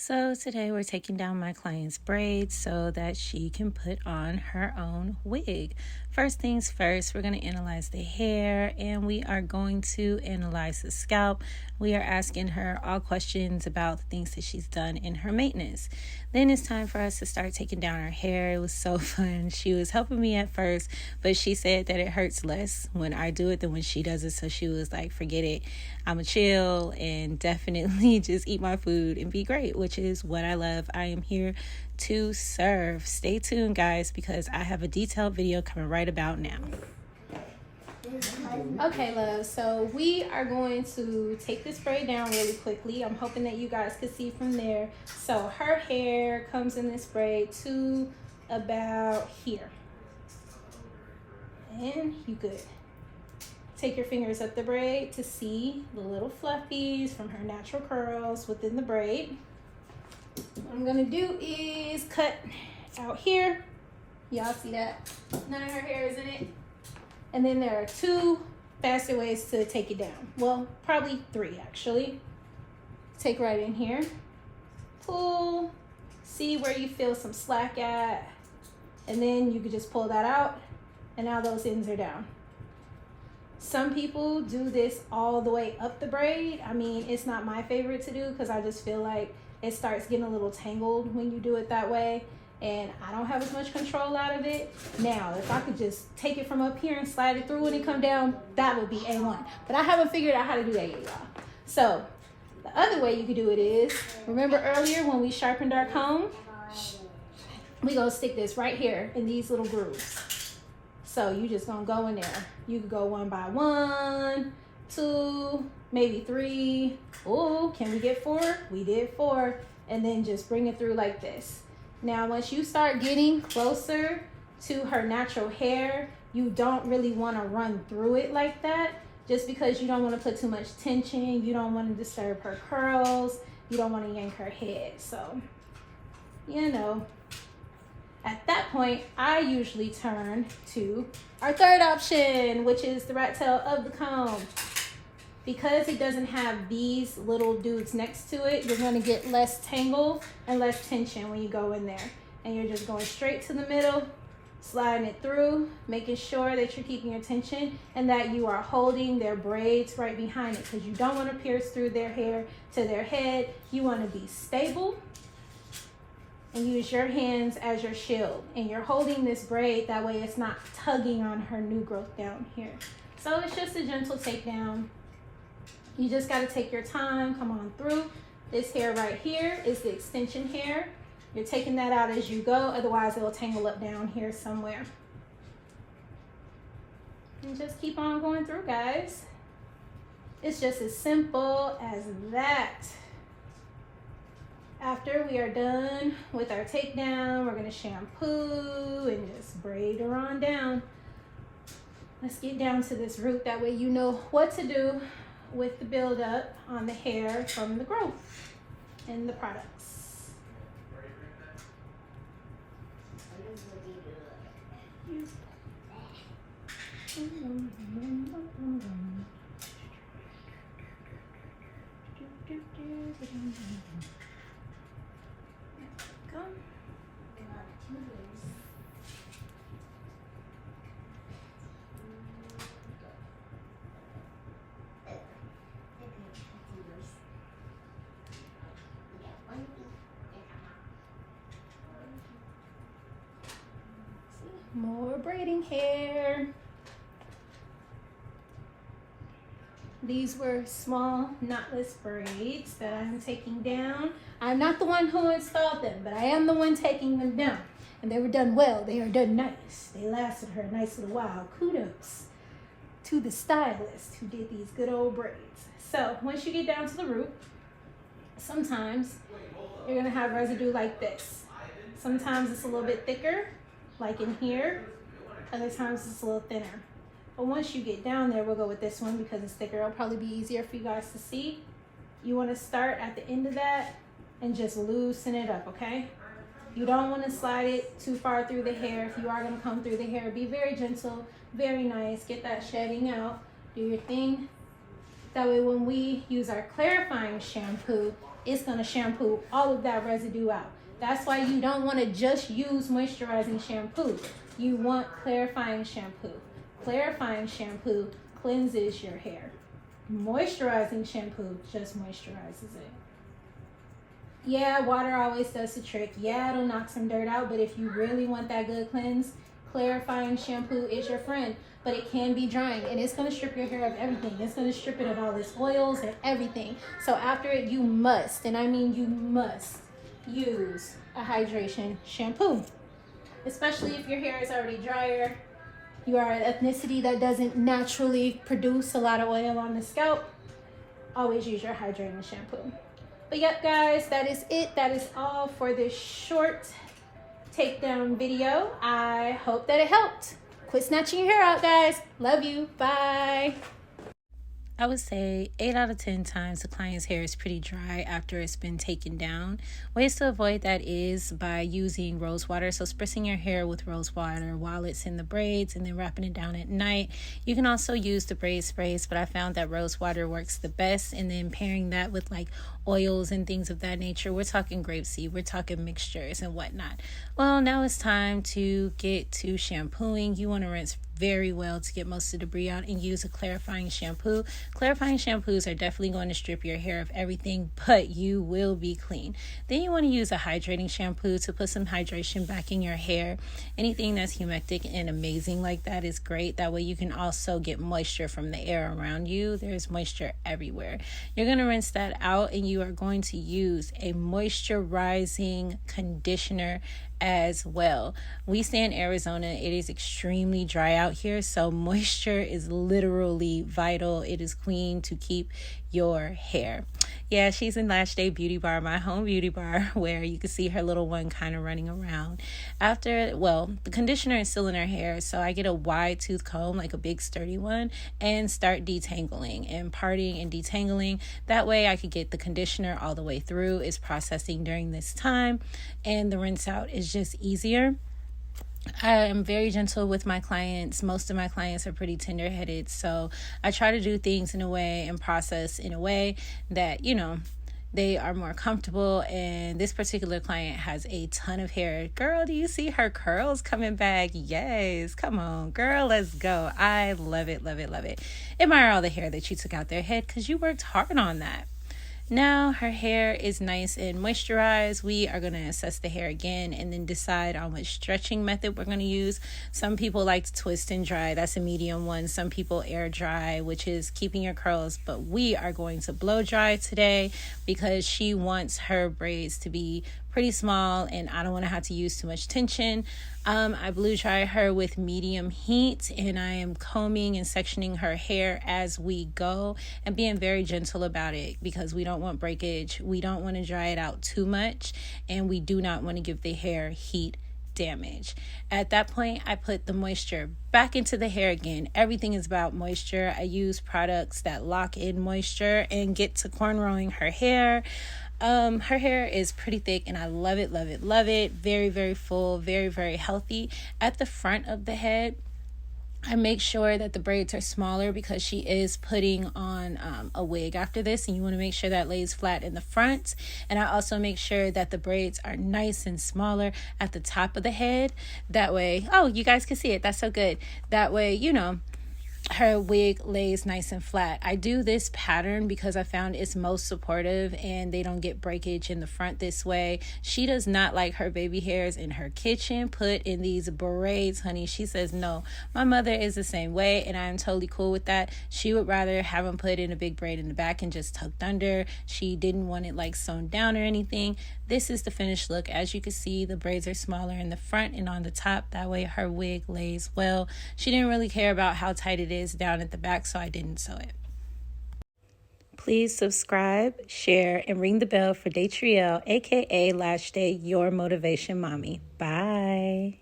So today we're taking down my client's braids so that she can put on her own wig. First things first, we're going to analyze the hair and we are going to analyze the scalp. We are asking her all questions about the things that she's done in her maintenance. Then it's time for us to start taking down her hair. It was so fun. She was helping me at first, but she said that it hurts less when I do it than when she does it. So she was like, forget it. I'm a chill and definitely just eat my food and be great, which is what I love. I am here to serve. Stay tuned, guys, because I have a detailed video coming right about now. Okay, love, so we are going to take this braid down really quickly. I'm hoping that you guys can see from there. So her hair comes in this braid to about here. And you good. Take your fingers up the braid to see the little fluffies from her natural curls within the braid. What I'm gonna do is cut out here. Y'all see that? None of her hair is in it. And then there are two faster ways to take it down. Well, probably three actually. Take right in here, pull, see where you feel some slack at, and then you can just pull that out, and now those ends are down. Some people do this all the way up the braid. I mean, it's not my favorite to do because I just feel like it starts getting a little tangled when you do it that way, and I don't have as much control out of it. Now, if I could just take it from up here and slide it through and it come down, that would be A1. But I haven't figured out how to do that yet, y'all. So the other way you could do it is, remember earlier when we sharpened our comb? We gonna stick this right here in these little grooves. So you just gonna go in there. You could go one by one, two, maybe three. Oh, can we get four? We did four. And then just bring it through like this. Now, once you start getting closer to her natural hair, you don't really want to run through it like that, just because you don't want to put too much tension. You don't want to disturb her curls. You don't want to yank her head. So, you know, at that point, I usually turn to our third option, which is the rat tail of the comb. Because it doesn't have these little dudes next to it, you're gonna get less tangle and less tension when you go in there. And you're just going straight to the middle, sliding it through, making sure that you're keeping your tension and that you are holding their braids right behind it, because you don't wanna pierce through their hair to their head. You wanna be stable and use your hands as your shield. And you're holding this braid, that way it's not tugging on her new growth down here. So it's just a gentle takedown. You just got to take your time, come on through. This hair right here is the extension hair. You're taking that out as you go, otherwise it'll tangle up down here somewhere. And just keep on going through, guys. It's just as simple as that. After we are done with our takedown, we're gonna shampoo and just braid her on down. Let's get down to this root, that way you know what to do with the buildup on the hair from the growth and the products. Go. More braiding hair. These were small knotless braids that I'm taking down. I'm not the one who installed them, but I am the one taking them down. And they were done well. They are done nice. They lasted her a nice little while. Kudos to the stylist who did these good old braids. So once you get down to the root, sometimes you're gonna have residue like this. Sometimes it's a little bit thicker, like in here. Other times it's a little thinner. But once you get down there, we'll go with this one because it's thicker. It'll probably be easier for you guys to see. You want to start at the end of that and just loosen it up, okay? You don't want to slide it too far through the hair. If you are going to come through the hair, be very gentle, very nice. Get that shedding out. Do your thing. That way when we use our clarifying shampoo, it's gonna shampoo all of that residue out. That's why you don't wanna just use moisturizing shampoo. You want clarifying shampoo. Clarifying shampoo cleanses your hair. Moisturizing shampoo just moisturizes it. Yeah, water always does the trick. Yeah, it'll knock some dirt out, but if you really want that good cleanse, clarifying shampoo is your friend. But it can be drying, and it's going to strip your hair of everything. It's going to strip it of all its oils and everything. So after it, you must, and I mean you must, use a hydration shampoo. Especially if your hair is already drier, you are an ethnicity that doesn't naturally produce a lot of oil on the scalp, always use your hydrating shampoo. But yep, guys, that is it. That is all for this short takedown video. I hope that it helped. Quit snatching your hair out, guys. Love you. Bye. I would say 8 out of 10 times the client's hair is pretty dry after it's been taken down. Ways to avoid that is by using rose water. So spritzing your hair with rose water while it's in the braids and then wrapping it down at night. You can also use the braid sprays, but I found that rose water works the best. And then pairing that with like oils and things of that nature. We're talking grapeseed, we're talking mixtures and whatnot. Well, now it's time to get to shampooing. You want to rinse very well to get most of the debris out and use a clarifying shampoo. Clarifying shampoos are definitely going to strip your hair of everything, but you will be clean. Then you want to use a hydrating shampoo to put some hydration back in your hair. Anything that's humectic and amazing like that is great. That way you can also get moisture from the air around you. There's moisture everywhere. You're going to rinse that out, and you are going to use a moisturizing conditioner as well. We stay in Arizona. It is extremely dry out here, so moisture is literally vital. It is queen to keep your hair. Yeah, she's in LASHDAE Beauty Bar, my home beauty bar, where you can see her little one kind of running around. The conditioner is still in her hair, so I get a wide tooth comb, like a big sturdy one, and start detangling and parting and detangling. That way I could get the conditioner all the way through. It's processing during this time, and the rinse out is just easier. I am very gentle with my clients. Most of my clients are pretty tender-headed, so I try to do things in a way and process in a way that, they are more comfortable. And this particular client has a ton of hair. Girl, do you see her curls coming back? Yes, come on, girl, let's go. I love it, love it, love it. Admire all the hair that you took out their head because you worked hard on that. Now her hair is nice and moisturized. We are going to assess the hair again and then decide on which stretching method we're going to use. Some people like to twist and dry. That's a medium one. Some people air dry, which is keeping your curls. But we are going to blow dry today because she wants her braids to be pretty small and I don't want to have to use too much tension. I blow dry her with medium heat, and I am combing and sectioning her hair as we go and being very gentle about it because we don't want breakage. We don't want to dry it out too much, and we do not want to give the hair heat damage. At that point, I put the moisture back into the hair again. Everything is about moisture. I use products that lock in moisture and get to cornrowing her hair. Her hair is pretty thick and I love it, love it, love it. Very, very full, very, very healthy. At the front of the head, I make sure that the braids are smaller because she is putting on a wig after this, and you want to make sure that lays flat in the front. And I also make sure that the braids are nice and smaller at the top of the head. That way, oh, you guys can see it. That's so good. That way, her wig lays nice and flat. I do this pattern because I found it's most supportive and they don't get breakage in the front this way. She does not like her baby hairs in her kitchen put in these braids, honey. She says no. My mother is the same way, and I'm totally cool with that. She would rather have them put in a big braid in the back and just tucked under. She didn't want it like sewn down or anything. This is the finished look. As you can see, the braids are smaller in the front and on the top. That way her wig lays well. She didn't really care about how tight it is down at the back, so I didn't sew it. Please subscribe, share, and ring the bell for Daetriel, aka LASHDAE, your motivation mommy. Bye.